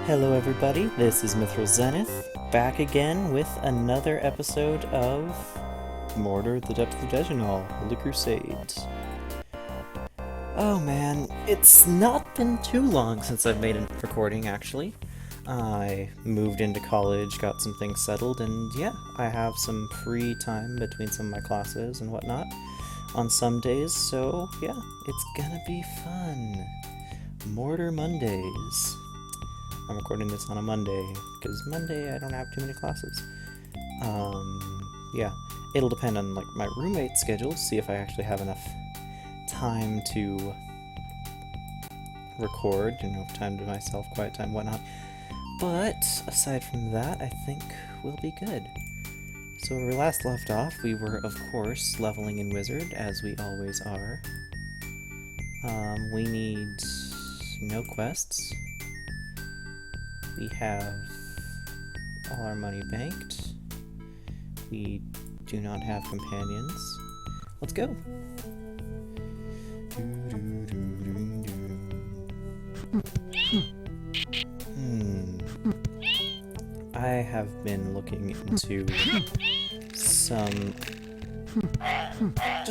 Hello everybody, this is Mithril Zenith, back again with another episode of Mordor, the Depths of Dejanol, the Crusades. Oh man, it's not been too long since I've made a recording actually. I moved into college, got some things settled, and yeah, I have some free time between some of my classes and whatnot on some days, so yeah, it's gonna be fun. Mordor Mondays. I'm recording this on a Monday, because Monday I don't have too many classes. Yeah, it'll depend on like my roommate's schedule to see if I actually have enough time to record, time to myself, quiet time, whatnot. But aside from that, I think we'll be good. So where we last left off, we were of course leveling in Wizard, as we always are. We need no quests. We have all our money banked. We do not have companions. Let's go! I have been looking into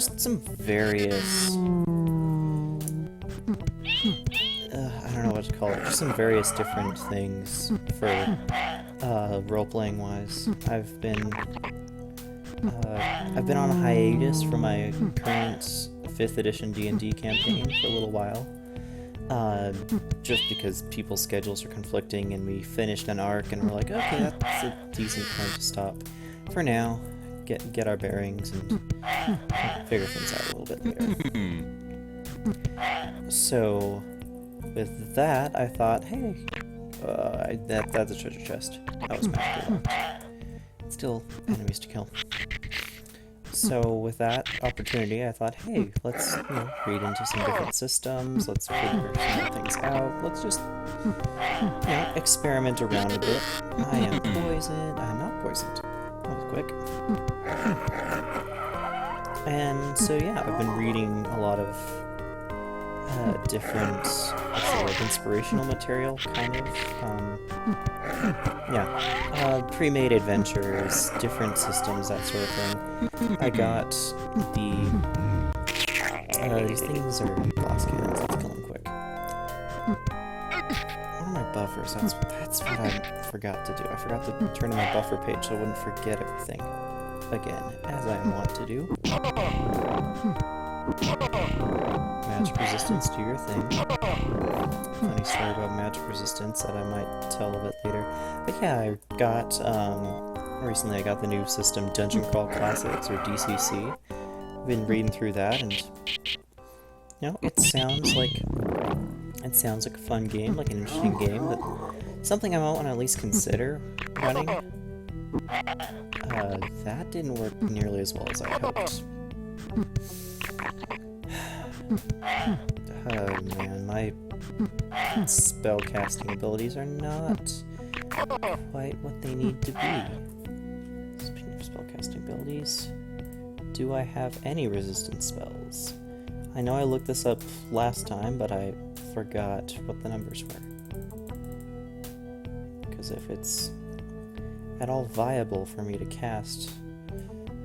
some various I don't know what to call it, just some various different things for role-playing wise. I've been on a hiatus from my current 5th edition D&D campaign for a little while. Just because people's schedules are conflicting and we finished an arc and we're like, okay, that's a decent point to stop for now, get our bearings and figure things out a little bit later. So with that, I thought, hey, that's a treasure chest. That was magically locked. Still enemies to kill. So with that opportunity, I thought, hey, let's read into some different systems. Let's figure some things out. Let's just experiment around a bit. I am poisoned. I'm not poisoned. That was quick. And so yeah, I've been reading a lot of different, like inspirational material, kind of. Pre-made adventures, different systems, that sort of thing. I got these things are glass cannons. Let's kill them quick. What are my buffers? That's what I forgot to do. I forgot to turn in my buffer page so I wouldn't forget everything again, as I want to do. Magic resistance, do your thing. Funny story about magic resistance that I might tell a bit later. But yeah, I got, recently I got the new system Dungeon Crawl Classics, or DCC. I've been reading through that, and, it sounds like a fun game, like an interesting game, but something I might want to at least consider running. That didn't work nearly as well as I hoped. Oh man, my spellcasting abilities are not quite what they need to be. Speaking of spellcasting abilities, do I have any resistance spells? I know I looked this up last time, but I forgot what the numbers were. Because if it's at all viable for me to cast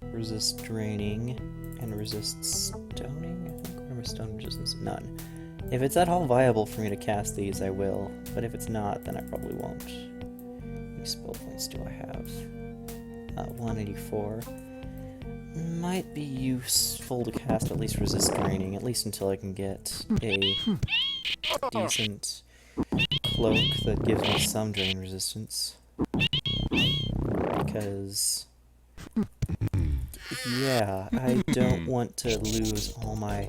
resist draining and resist stoning, I think whatever stone resistance, none. If it's at all viable for me to cast these, I will, but if it's not, then I probably won't. How many spell points do I have? 184. Might be useful to cast at least resist draining, at least until I can get a decent cloak that gives me some drain resistance. Because yeah, I don't want to lose all my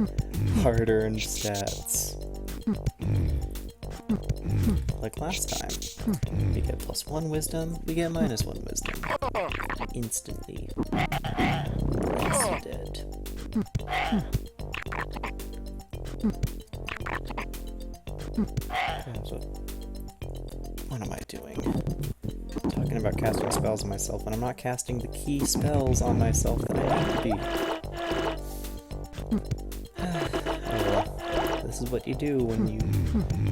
hard-earned stats. Like last time. We get +1 wisdom, we get -1 wisdom. Instantly. Instead. What am I doing? Talking about casting spells on myself when I'm not casting the key spells on myself that I need to be. Oh well. This is what you do when you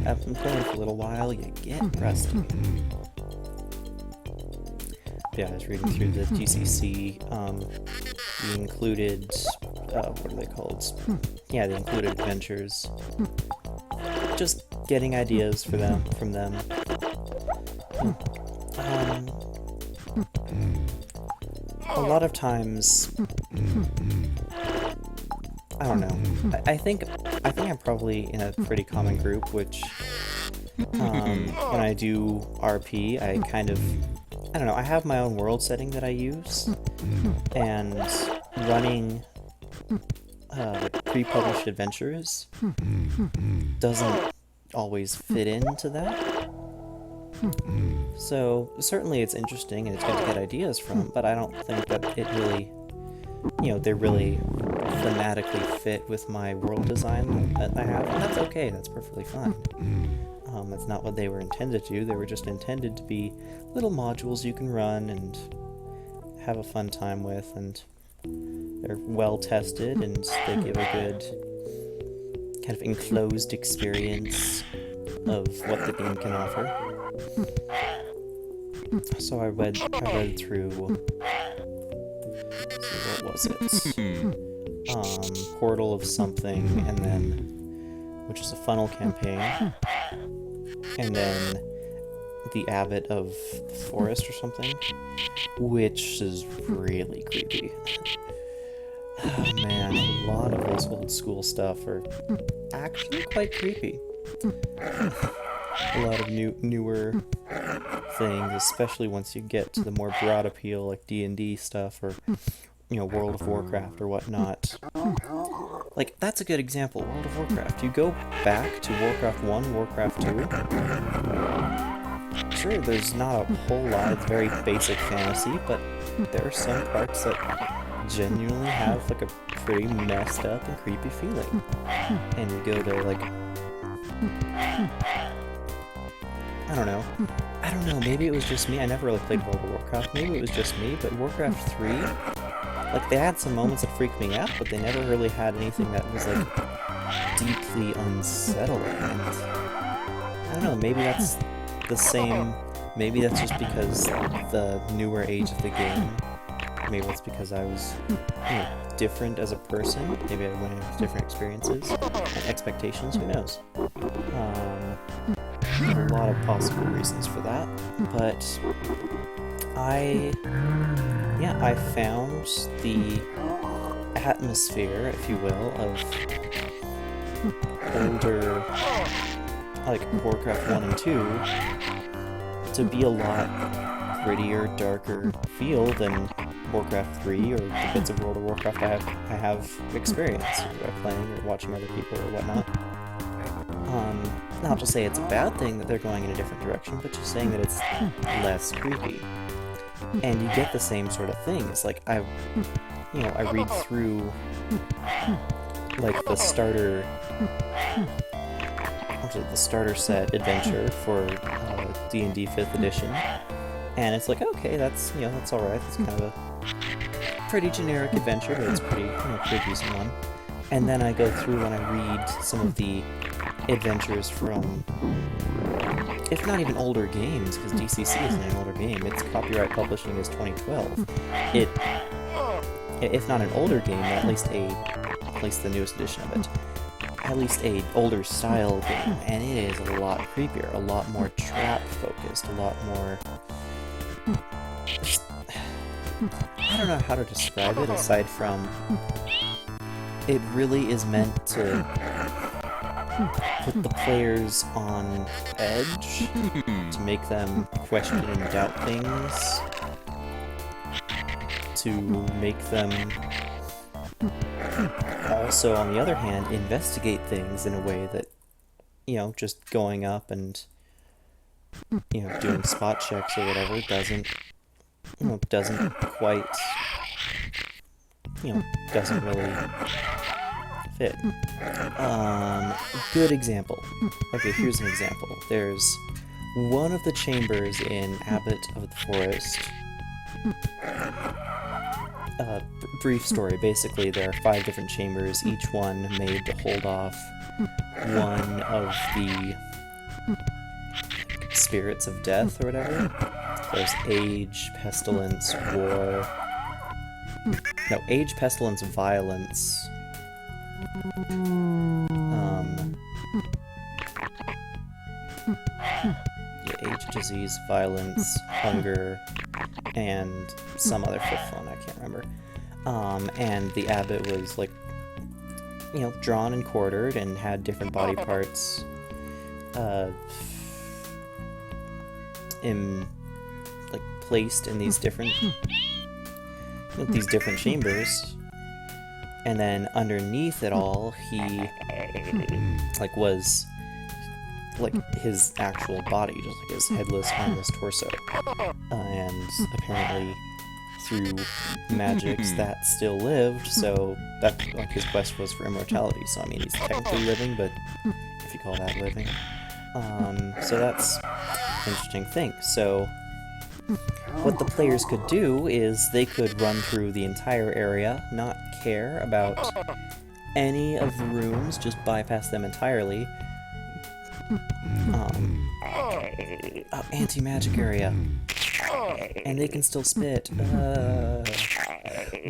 have been playing for a little while, you get rusty. Yeah, I was reading through the GCC, the included, what are they called? Yeah, the included adventures. Just getting ideas from them. A lot of times, I don't know. I think I'm probably in a pretty common group, which when I do RP, I don't know, I have my own world setting that I use, and running pre-published adventures doesn't always fit into that. So certainly it's interesting and it's good to get ideas from, but I don't think that it really, they really thematically fit with my world design that I have, and that's okay, that's perfectly fine. That's not what they were intended to do. They were just intended to be little modules you can run and have a fun time with, and they're well tested and they give a good kind of enclosed experience of what the game can offer. So I read through, let's see, what was it? Portal of something, and then, which is a funnel campaign, and then the Abbot of the Forest or something, which is really creepy. Oh man, a lot of those old school stuff are actually quite creepy. A lot of newer things, especially once you get to the more broad appeal like D&D stuff or World of Warcraft or whatnot. Like, that's a good example, World of Warcraft. You go back to Warcraft 1, Warcraft 2. Sure, there's not a whole lot, it's very basic fantasy, but there are some parts that genuinely have like a pretty messed up and creepy feeling. And you go to like, I don't know, maybe it was just me. I never really played World of Warcraft. Maybe it was just me, but Warcraft 3, like, they had some moments that freaked me out, but they never really had anything that was, like, deeply unsettling. And I don't know, maybe that's the same, maybe that's just because the newer age of the game. Maybe it's because I was, different as a person. Maybe I went in with different experiences and expectations, who knows. There's a lot of possible reasons for that, but I found the atmosphere, if you will, of older, like Warcraft 1 and 2, to be a lot grittier, darker feel than Warcraft 3 or the bits of World of Warcraft I have experienced by playing or watching other people or whatnot. Not to say it's a bad thing that they're going in a different direction, but just saying that it's less creepy. And you get the same sort of things. Like, I read through, like, the starter set adventure for D&D 5th edition, and it's like, okay, that's alright, that's kind of a pretty generic adventure, but it's pretty decent one. And then I go through and I read some of the adventures from, if not even older games, because DCC isn't an older game, its copyright publishing is 2012. If not an older game, at least the newest edition of it, at least a older style game, and it is a lot creepier, a lot more trap focused, a lot more, I don't know how to describe it aside from, it really is meant to put the players on edge, to make them question and doubt things, to make them also, on the other hand, investigate things in a way that, just going up and, doing spot checks or whatever doesn't quite, doesn't really fit. Good example. Okay, here's an example. There's one of the chambers in Abbot of the Forest. Brief story. Basically, there are 5 different chambers, each one made to hold off one of the spirits of death or whatever. There's age, pestilence, war. No, age, pestilence, violence. Yeah, age, disease, violence, hunger, and some other fifth one, I can't remember. And the abbot was, like, you know, drawn and quartered and had different body parts, placed in these different chambers, and then underneath it all, he, like, was, like, his actual body, just like his headless, armless torso, and apparently through magics that still lived, so that, like, his quest was for immortality, so I mean, he's technically living, but if you call that living. So that's an interesting thing. So what the players could do is they could run through the entire area, not care about any of the rooms, just bypass them entirely. Anti-magic area. And they can still spit.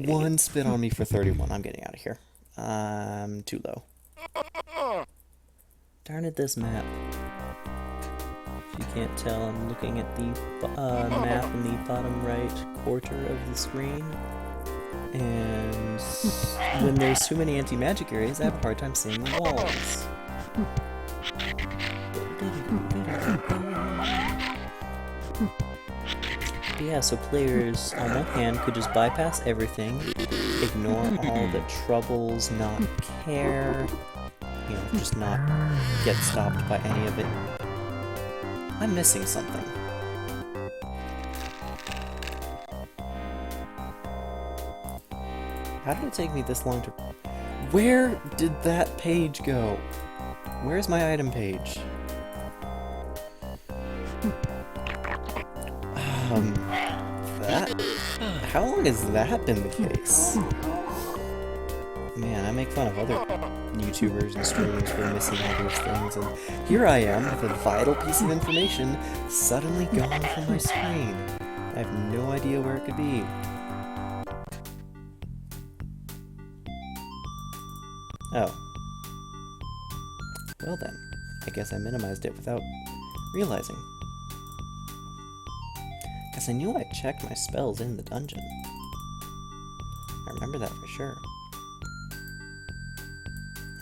One spit on me for 31. I'm getting out of here. Too low. Darn it, this map. If you can't tell, I'm looking at the map in the bottom right quarter of the screen. And when there's too many anti-magic areas, I have a hard time seeing the walls. But yeah, so players, on one hand, could just bypass everything, ignore all the troubles, not care, you know, just not get stopped by any of it. I'm missing something. How did it take me this long to... Where did that page go? Where's my item page? How long has that been the case? Man, I make fun of other YouTubers and streamers for missing all those things, and here I am with a vital piece of information suddenly gone from my screen. I have no idea where it could be. Oh. Well then, I guess I minimized it without realizing. Guess I knew I checked my spells in the dungeon. I remember that for sure.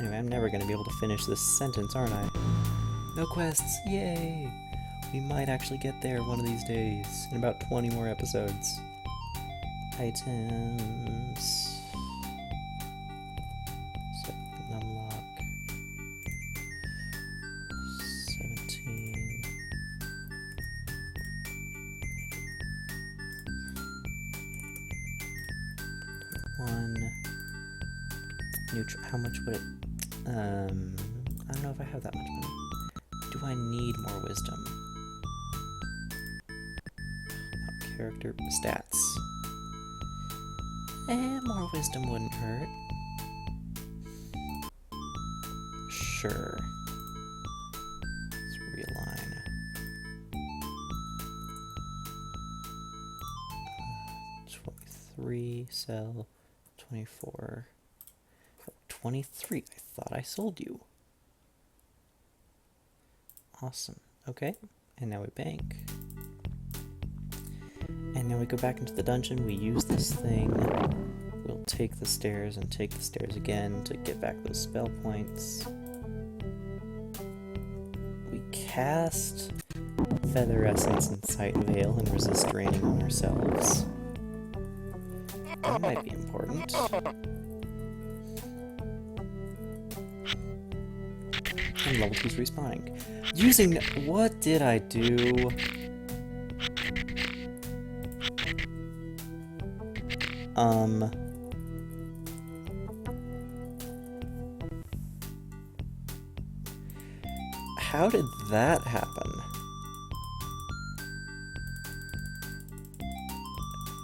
Anyway, I'm never gonna be able to finish this sentence, aren't I? No quests, yay! We might actually get there one of these days, in about 20 more episodes. Items... Unlock... 17... How much would it... I don't know if I have that much money. Do I need more wisdom? Oh, character stats. More wisdom wouldn't hurt. Sure. Let's realign. 23, sell, 24... 23. I thought I sold you. Awesome. Okay. And now we bank. And now we go back into the dungeon. We use this thing. We'll take the stairs and take the stairs again to get back those spell points. We cast Feather Essence and Sight Veil and resist draining on ourselves. That might be important. And level 2's respawning. Using... What did I do? How did that happen?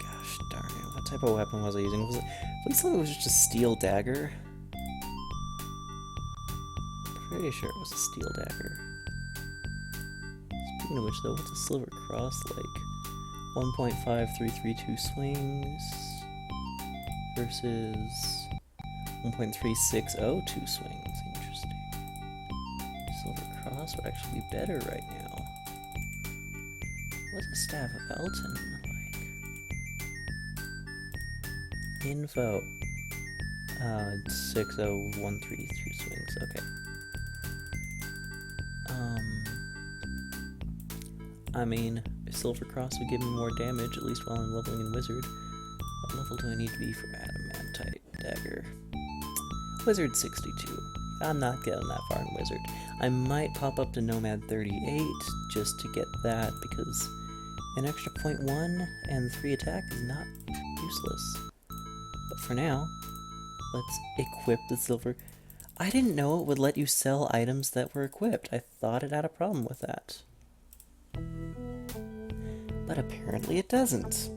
Gosh darn it, what type of weapon was I using? Was it... At least it was just a steel dagger. pretty sure it was a steel dagger. Speaking of which, though, what's a silver cross like? 1.5332 swings versus 1.3602 swings. Interesting. Silver cross would actually be better right now. What's a staff of Elton like? Info. 60132 swings. Okay. I mean, if Silver Cross would give me more damage, at least while I'm leveling in Wizard. What level do I need to be for Adamantite Dagger? Wizard 62. I'm not getting that far in Wizard. I might pop up to Nomad 38 just to get that, because an extra 0.1 and 3 attack is not useless. But for now, let's equip the silver. I didn't know it would let you sell items that were equipped. I thought it had a problem with that. But apparently it doesn't.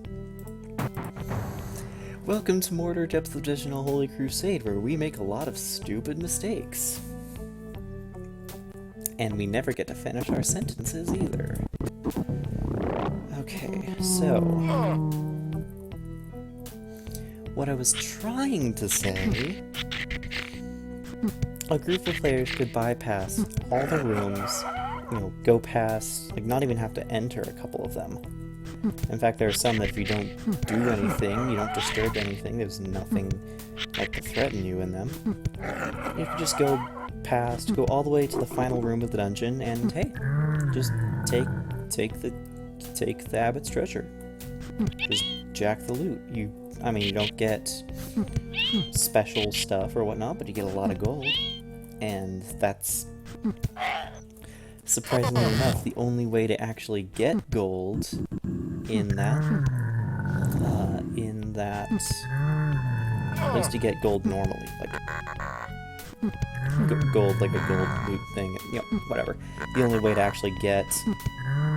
Welcome to Mordor Depth of Digital Holy Crusade, where we make a lot of stupid mistakes. And we never get to finish our sentences either. Okay, so what I was trying to say, a group of players could bypass all the rooms, go past, not even have to enter a couple of them. In fact, there are some that if you don't do anything, you don't disturb anything, there's nothing to threaten you in them. You can just go past, go all the way to the final room of the dungeon, and hey, just take the Abbot's treasure. Just jack the loot. You don't get special stuff or whatnot, but you get a lot of gold. And that's, surprisingly enough, the only way to actually get gold in that, at least to get gold normally, gold, like a gold loot thing, whatever. The only way to actually get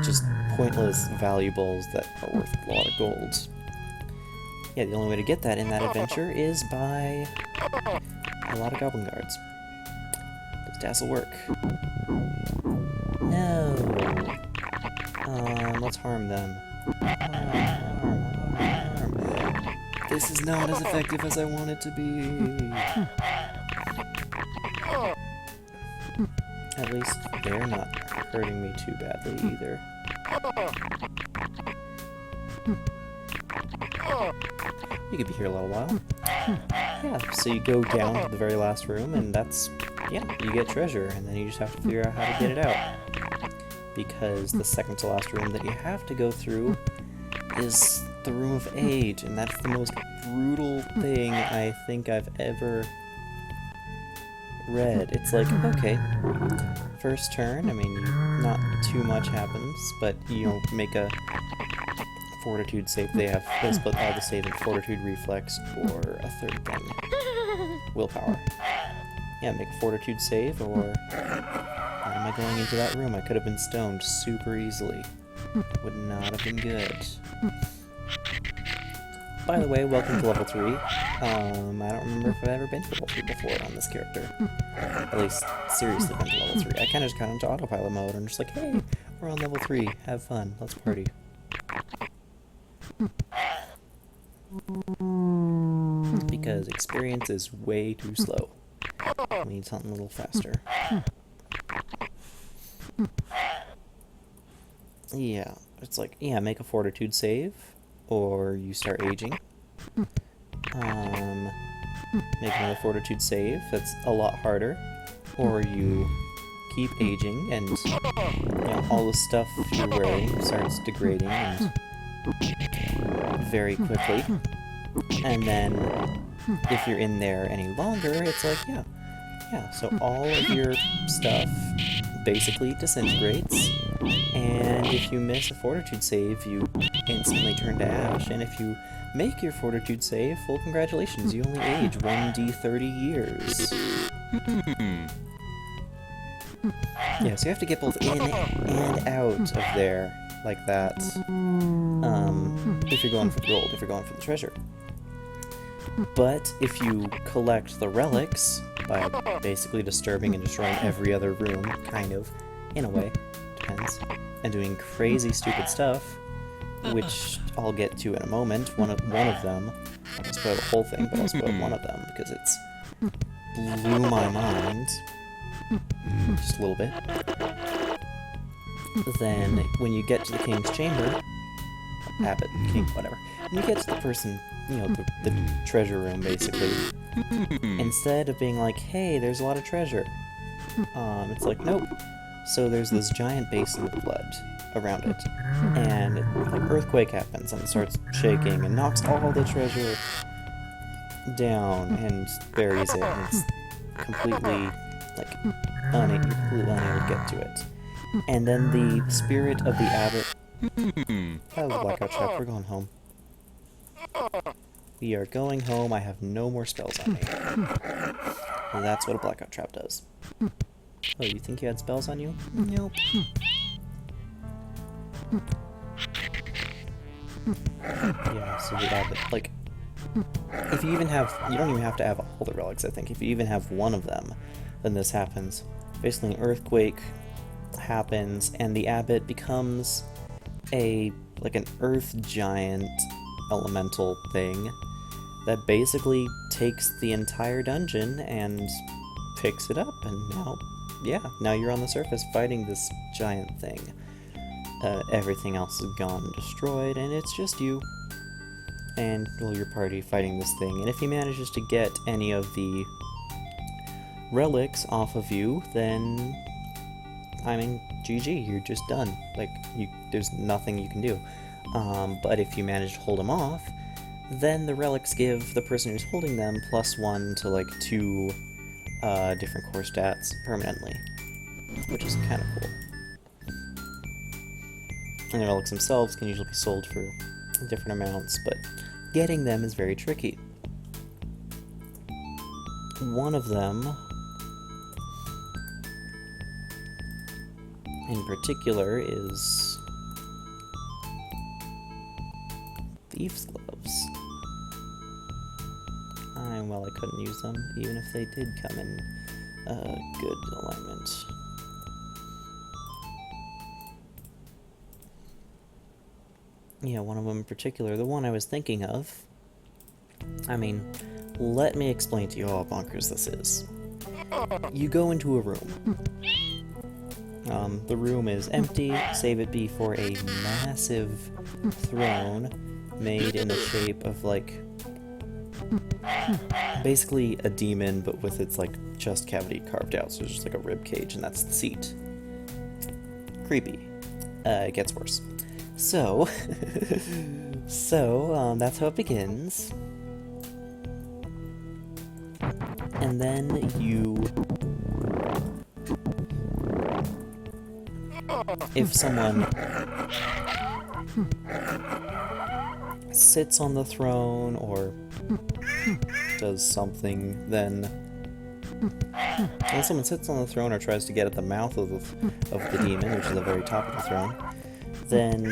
just pointless valuables that are worth a lot of gold. Yeah, the only way to get that in that adventure is by a lot of goblin guards. Does Dazzle work? No. Let's harm them. Harm. This is not as effective as I want it to be. At least they're not hurting me too badly either. You could be here a little while. Yeah, so you go down to the very last room, and you get treasure, and then you just have to figure out how to get it out. Because the second to last room that you have to go through is the Room of Age, and that's the most brutal thing I think I've ever read. It's like, okay, first turn, not too much happens, but you make a Fortitude save. They split all the save in Fortitude, Reflex, or a third thing. Willpower. Yeah, make a Fortitude save, or how am I going into that room? I could have been stoned super easily. Would not have been good. By the way, welcome to level 3. I don't remember if I've ever been to level 3 before on this character. At least, seriously been to level 3. I kind of just got into autopilot mode and just like, hey, we're on level 3, have fun, let's party. Because experience is way too slow. We need something a little faster. Yeah, it's like, make a Fortitude save, or you start aging. Make another Fortitude save, that's a lot harder. Or you keep aging, and all the stuff you're wearing starts degrading and very quickly. And then, if you're in there any longer, it's like, so all of your stuff basically disintegrates, and if you miss a Fortitude save, you instantly turn to ash, and if you make your Fortitude save, full congratulations, you only age 1d30 years. Yeah, so you have to get both in and out of there, like that, if you're going for the gold, if you're going for the treasure. But if you collect the relics, by basically disturbing and destroying every other room, kind of, in a way, depends, and doing crazy stupid stuff, which I'll get to in a moment. One of them, I won't spoil the whole thing, but I'll spoil one of them because it's blew my mind just a little bit. Then, when you get to the King's Chamber, Abbot, King, whatever, when you get to the person, you know, the treasure room, basically, instead of being like, hey, there's a lot of treasure, it's like, nope. So there's this giant basin of blood around it, and like earthquake happens, and it starts shaking, and knocks all the treasure down, and buries it, and it's completely, like, you're completely unable to get to it. And then the spirit of the Abbot... That was a blackout trap, we're going home. We are going home, I have no more spells on me. And that's what a blackout trap does. Oh, you think you had spells on you? Nope. Yeah, so the Abbot, like... If you even have... You don't even have to have all the relics, I think. If you even have one of them, then this happens. Basically, an earthquake happens, and the Abbot becomes like an earth giant elemental thing that basically takes the entire dungeon and picks it up, and now you're on the surface fighting this giant thing. Everything else is gone and destroyed, and it's just you and, well, your party fighting this thing. And if he manages to get any of the relics off of you, then, I mean, GG, you're just done. Like, there's nothing you can do. But if you manage to hold them off, then the relics give the person who's holding them +1 to, like, 2 different core stats permanently, which is kind of cool. And the relics themselves can usually be sold for different amounts, but getting them is very tricky. One of them, in particular, is Thief's Gloves. Well, I couldn't use them, even if they did come in good alignment. Yeah, one of them in particular, the one I was thinking of. I mean, let me explain to you how bonkers this is. You go into a room. The room is empty, save it be for a massive throne made in the shape of, like, basically a demon, but with its, like, chest cavity carved out, so it's just like a rib cage, and that's the seat. Creepy. It gets worse. So, that's how it begins. And then if someone sits on the throne or does something, then when someone sits on the throne or tries to get at the mouth of the demon, which is the very top of the throne, then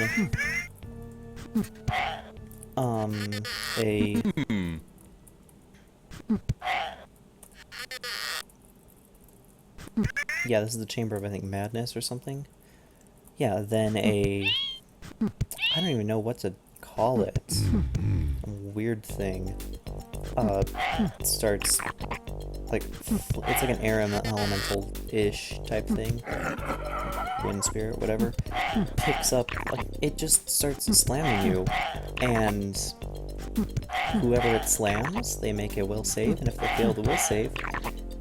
yeah, this is the Chamber of, I think, Madness or something. Yeah, then I don't even know what to call it. A weird thing. Starts, like, it's like an air elemental-ish type thing. Wind spirit, whatever. Picks up, like, it just starts slamming you, and whoever it slams, they make a will save, and if they fail the will save,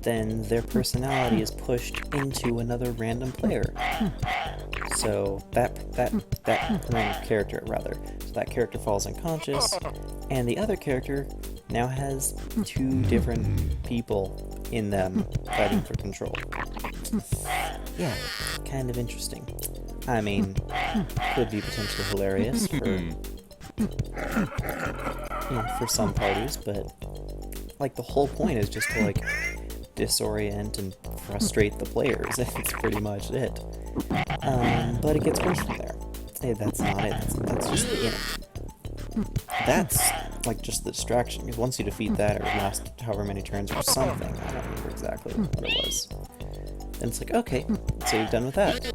then their personality is pushed into another random player. So that random character, rather. So that character falls unconscious, and the other character now has 2 different people in them fighting for control. Yeah, kind of interesting. I mean, could be potentially hilarious for some parties, but, like, the whole point is just to, like, disorient and frustrate the players. That's pretty much it. But it gets worse from there. Hey, that's not it. That's just the beginning. like just the distraction, because once you defeat that, or last however many turns or something, I don't remember exactly what it was, then it's like, okay, so you've done with that.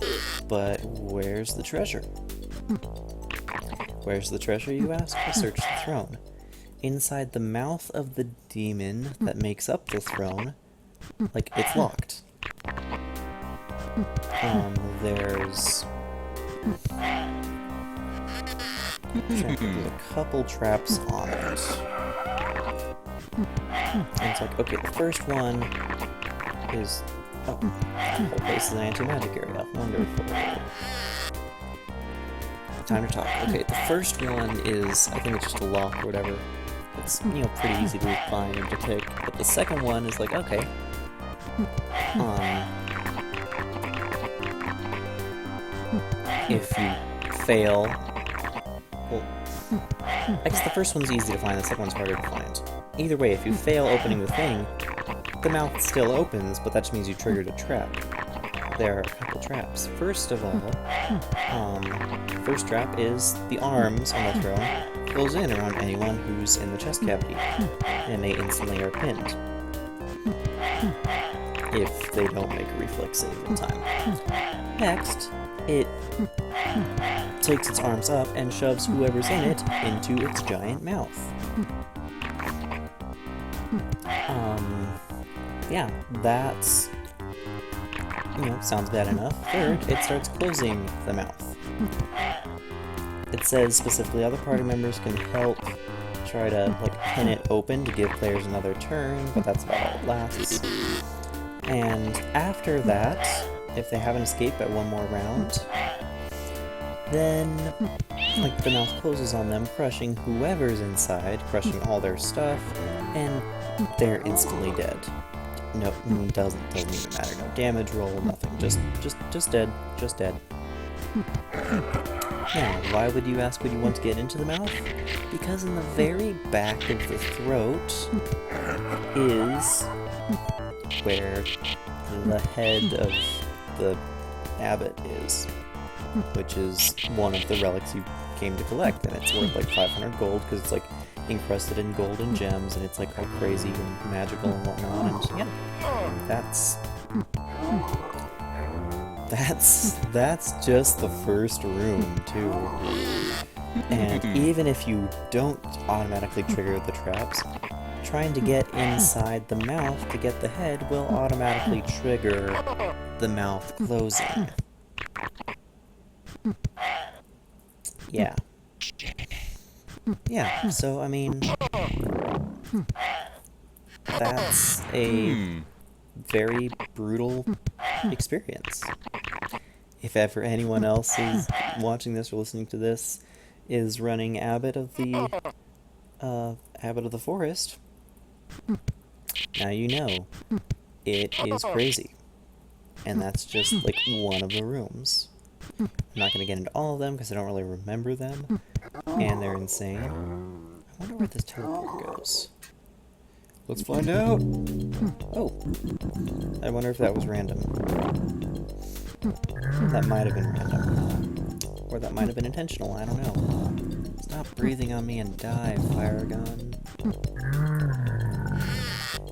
But where's the treasure? Where's the treasure, you ask? Search the throne. Inside the mouth of the demon that makes up the throne, like, it's locked. There's a couple traps on it. And it's like, okay, the first one is... oh, the whole place is an anti-magic area. Wonderful. Time to talk. Okay, the first one is, I think it's just a lock or whatever. It's, pretty easy to find and to pick. But the second one is like, okay. If you fail... well, I guess the first one's easy to find, the second one's harder to find. Either way, if you fail opening the thing, the mouth still opens, but that just means you triggered a trap. There are a couple traps. First of all, first trap is the arms on the throne close in around anyone who's in the chest cavity, and they instantly are pinned. If they don't make a reflex save in time. Next, it takes its arms up and shoves whoever's in it into its giant mouth. Yeah, that's, sounds bad enough. Third, it starts closing the mouth. It says specifically other party members can help try to, pin it open to give players another turn, but that's about all it lasts. And after that, if they haven't escaped by one more round, then, the mouth closes on them, crushing whoever's inside, crushing all their stuff, and they're instantly dead. No, doesn't even matter. No damage roll, nothing. Just dead. Just dead. Now, why would you ask would you want to get into the mouth? Because in the very back of the throat is where the head of the Abbot is, which is one of the relics you came to collect, and it's worth 500 gold because it's encrusted in gold and gems, and it's all crazy and magical and whatnot. And yeah, that's just the first room too. And even if you don't automatically trigger the traps, trying to get inside the mouth to get the head will automatically trigger the mouth closing. Yeah. Yeah, so, I mean, that's a very brutal experience. If ever anyone else is watching this or listening to this is running Abbot of the Forest, now you know. It is crazy. And that's just, one of the rooms. I'm not going to get into all of them because I don't really remember them. And they're insane. I wonder where this teleport goes. Let's find out! Oh. I wonder if that was random. That might have been random. Or that might have been intentional, I don't know. Stop breathing on me and die, fire gun.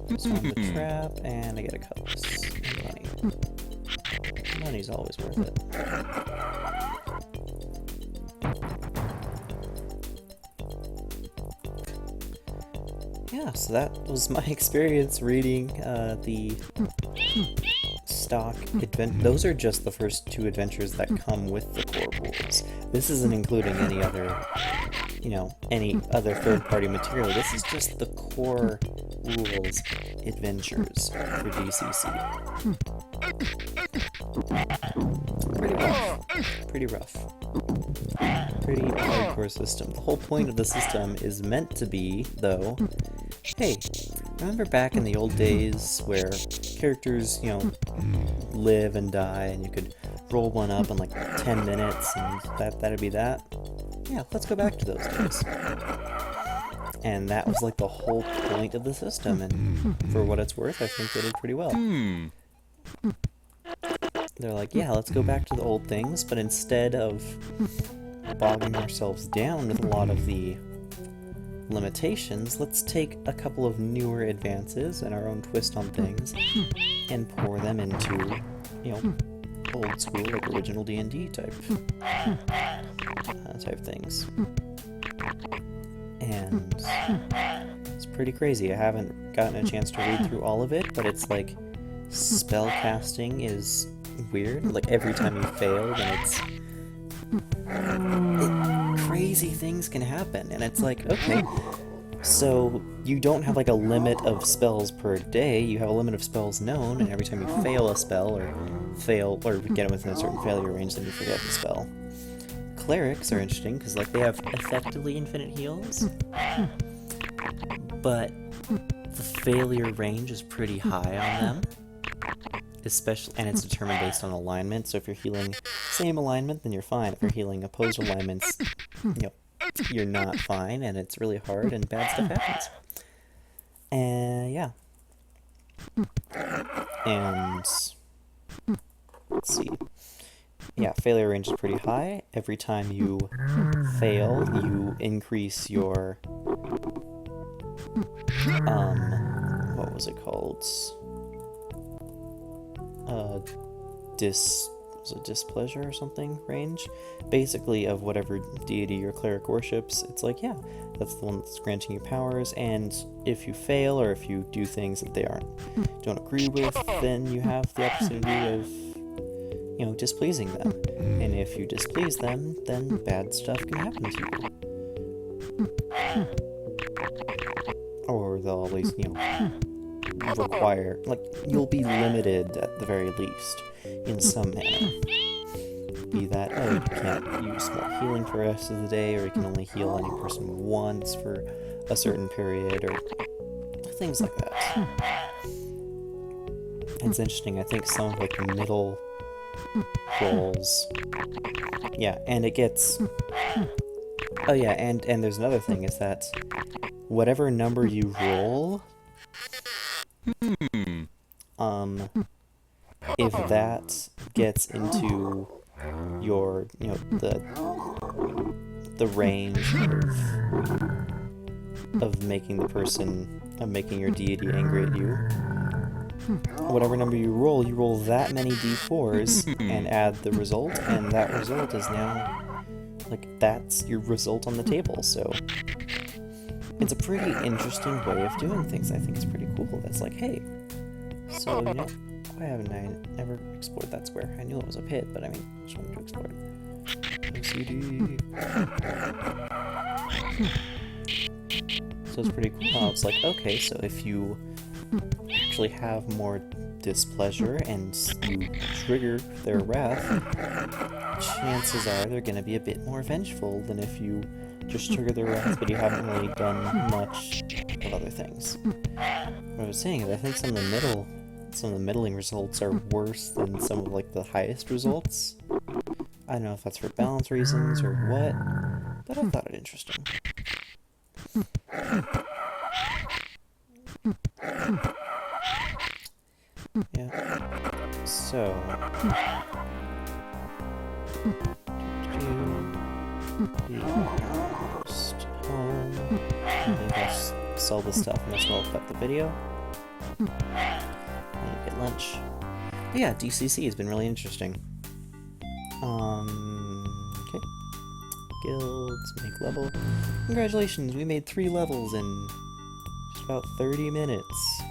Just found the trap, and I get a cutlass. And money. Money's always worth it. Yeah, so that was my experience reading the stock advent. Those are just the first two adventures that come with the core rules. This isn't including any other, any other third-party material. This is just the core rules adventures for DCC. Pretty rough. Pretty rough. Pretty hardcore system. The whole point of the system is meant to be, though, hey, remember back in the old days where characters, live and die, and you could roll one up in 10 minutes, and that'd be that? Yeah, let's go back to those days. And that was the whole point of the system, and for what it's worth, I think they did pretty well. They're yeah, let's go back to the old things, but instead of bogging ourselves down with a lot of the limitations, let's take a couple of newer advances and our own twist on things and pour them into, old school, like original D&D type things. And it's pretty crazy. I haven't gotten a chance to read through all of it, but it's like spell casting is weird. Like every time you fail, then crazy things can happen, and it's like, okay, so you don't have like a limit of spells per day, you have a limit of spells known, and every time you fail a spell or get it within a certain failure range, then you forget the spell. Clerics are interesting because like they have effectively infinite heals, but the failure range is pretty high on them. Especially, and it's determined based on alignment, so if you're healing same alignment, then you're fine. If you're healing opposed alignments, you're not fine, and it's really hard, and bad stuff happens. And yeah. And let's see. Yeah, failure range is pretty high. Every time you fail, you increase your what was it called? Displeasure or something range, basically, of whatever deity your cleric worships. It's like, yeah, that's the one that's granting you powers, and if you fail or if you do things that they don't agree with, then you have the opportunity of displeasing them, and if you displease them, then bad stuff can happen to you, or they'll at least require, like, you'll be limited at the very least in some manner. Be that, you can't use more healing for the rest of the day, or you can only heal any person once for a certain period, or things like that. It's interesting, I think some of like the middle rolls, and it gets, and there's another thing, is that whatever number you roll, if that gets into your, the range of making your deity angry at you, whatever number you roll that many d4s and add the result, and that result is now, like, that's your result on the table, so it's a pretty interesting way of doing things. I think it's pretty cool. That's like, hey, so, why haven't I ever explored that square? I knew it was a pit, but I just wanted to explore it. OCD. So it's pretty cool. It's like, okay, so if you actually have more displeasure and you trigger their wrath, chances are they're going to be a bit more vengeful than if you just trigger their wrath, but you haven't really done much of other things. What I was saying is, I think some of the middling results are worse than some of like the highest results. I don't know if that's for balance reasons or what, but I thought it interesting. Yeah. So. Almost home. I think I'll sell this stuff and then I'll cut the video. And get lunch. But yeah, DCC has been really interesting. Okay. Guilds, make level. Congratulations, we made 3 levels in just about 30 minutes.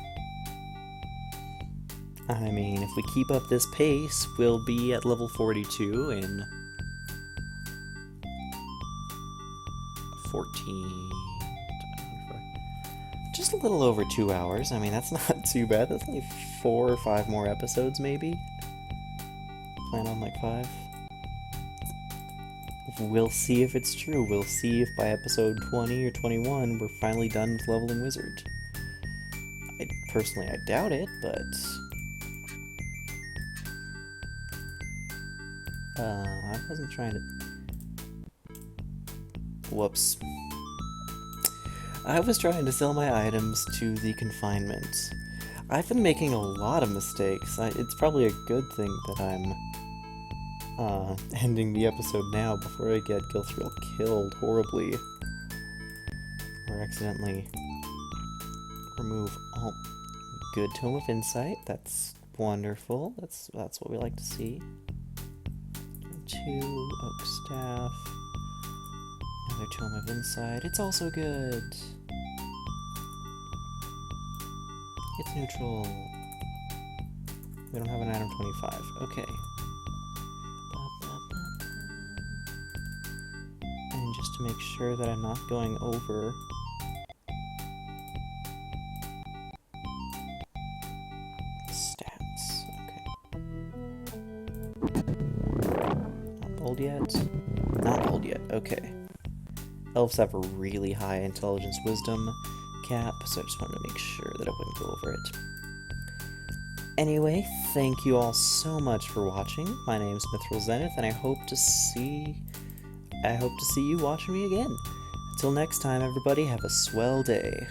I mean, if we keep up this pace, we'll be at level 42 in 14... just a little over 2 hours. I mean, that's not too bad. That's only 4 or 5 more episodes, maybe. Plan on like 5. We'll see if it's true. We'll see if by episode 20 or 21 we're finally done with leveling wizard. Personally, I doubt it, but... I wasn't trying to... Whoops. I was trying to sell my items to the confinement. I've been making a lot of mistakes. It's probably a good thing that I'm ending the episode now before I get Gilthriel killed horribly. or accidentally remove all. Good Tome of Insight. That's wonderful. That's what we like to see. 2 Oak Staff. Another Tome of Insight. It's also good. It's neutral. We don't have an item 25. Okay. And just to make sure that I'm not going over. Stats. Okay. Not bold yet? Not bold yet. Okay. Elves have a really high intelligence wisdom cap, so I just wanted to make sure that I wouldn't go over it. Anyway, thank you all so much for watching. My name's Mithril Zenith, and I hope to see you watching me again. Until next time, everybody, have a swell day.